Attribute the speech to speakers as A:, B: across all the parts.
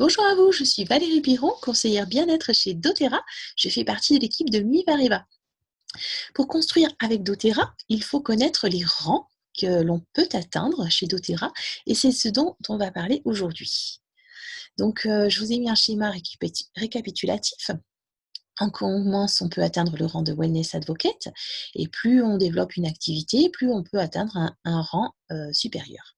A: Bonjour à vous, je suis Valérie Biron, conseillère bien-être chez doTERRA. Je fais partie de l'équipe de Mivareva. Pour construire avec doTERRA, il faut connaître les rangs que l'on peut atteindre chez doTERRA et c'est ce dont on va parler aujourd'hui. Donc, je vous ai mis un schéma récapitulatif. En commence, on peut atteindre le rang de Wellness Advocate et plus on développe une activité, plus on peut atteindre un rang supérieur.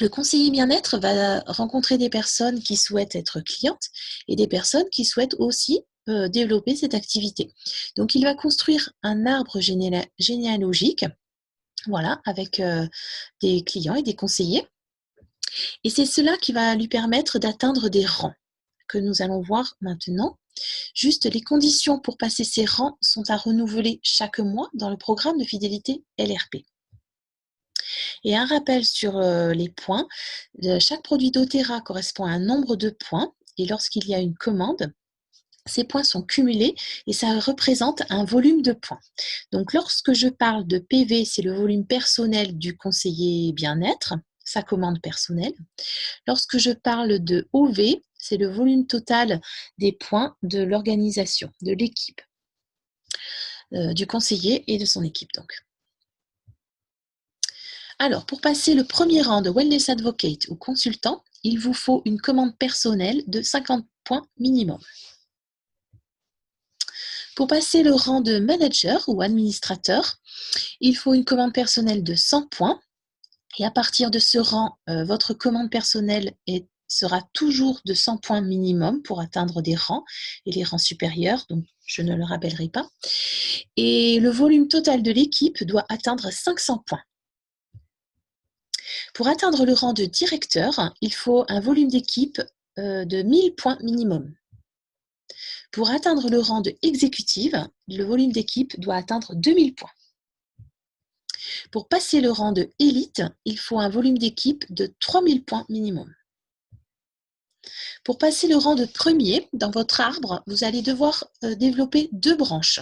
A: Le conseiller bien-être va rencontrer des personnes qui souhaitent être clientes et des personnes qui souhaitent aussi développer cette activité. Donc, il va construire un arbre généalogique, voilà, avec des clients et des conseillers. Et c'est cela qui va lui permettre d'atteindre des rangs que nous allons voir maintenant. Juste, les conditions pour passer ces rangs sont à renouveler chaque mois dans le programme de fidélité LRP. Et un rappel sur les points, chaque produit doTERRA correspond à un nombre de points et lorsqu'il y a une commande, ces points sont cumulés et ça représente un volume de points. Donc lorsque je parle de PV, c'est le volume personnel du conseiller bien-être, sa commande personnelle. Lorsque je parle de OV, c'est le volume total des points de l'organisation, de l'équipe, du conseiller et de son équipe donc. Alors, pour passer le premier rang de Wellness Advocate ou consultant, il vous faut une commande personnelle de 50 points minimum. Pour passer le rang de manager ou administrateur, il faut une commande personnelle de 100 points. Et à partir de ce rang, votre commande personnelle sera toujours de 100 points minimum pour atteindre des rangs et les rangs supérieurs, donc je ne le rappellerai pas. Et le volume total de l'équipe doit atteindre 500 points. Pour atteindre le rang de directeur, il faut un volume d'équipe de 1000 points minimum. Pour atteindre le rang de exécutive, le volume d'équipe doit atteindre 2000 points. Pour passer le rang de élite, il faut un volume d'équipe de 3000 points minimum. Pour passer le rang de premier, dans votre arbre, vous allez devoir développer 2 branches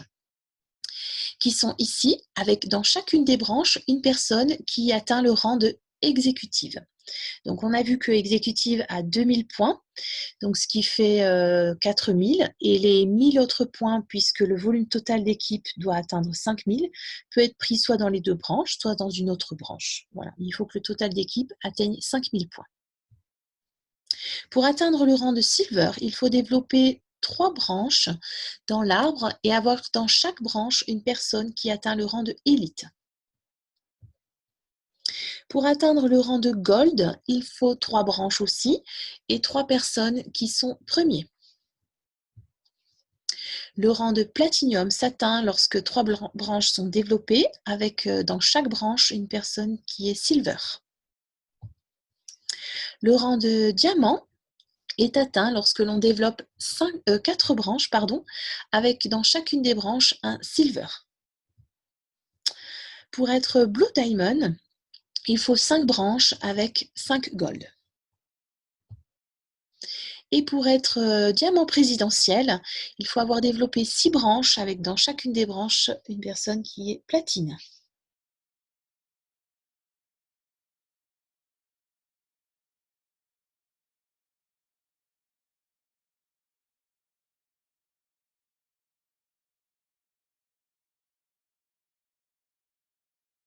A: qui sont ici, avec dans chacune des branches une personne qui atteint le rang de exécutive. Donc, on a vu que exécutive a 2000 points, donc ce qui fait 4000, et les 1000 autres points, puisque le volume total d'équipe doit atteindre 5000, peut être pris soit dans les 2 branches, soit dans une autre branche. Voilà, il faut que le total d'équipe atteigne 5000 points. Pour atteindre le rang de silver, il faut développer 3 branches dans l'arbre et avoir dans chaque branche une personne qui atteint le rang de élite. Pour atteindre le rang de gold, il faut 3 branches aussi et 3 personnes qui sont premiers. Le rang de platinum s'atteint lorsque 3 branches sont développées avec dans chaque branche une personne qui est silver. Le rang de diamant est atteint lorsque l'on développe 4 branches avec dans chacune des branches un silver. Pour être blue diamond, il faut 5 branches avec 5 gold. Et pour être diamant présidentiel, il faut avoir développé 6 branches avec dans chacune des branches une personne qui est platine.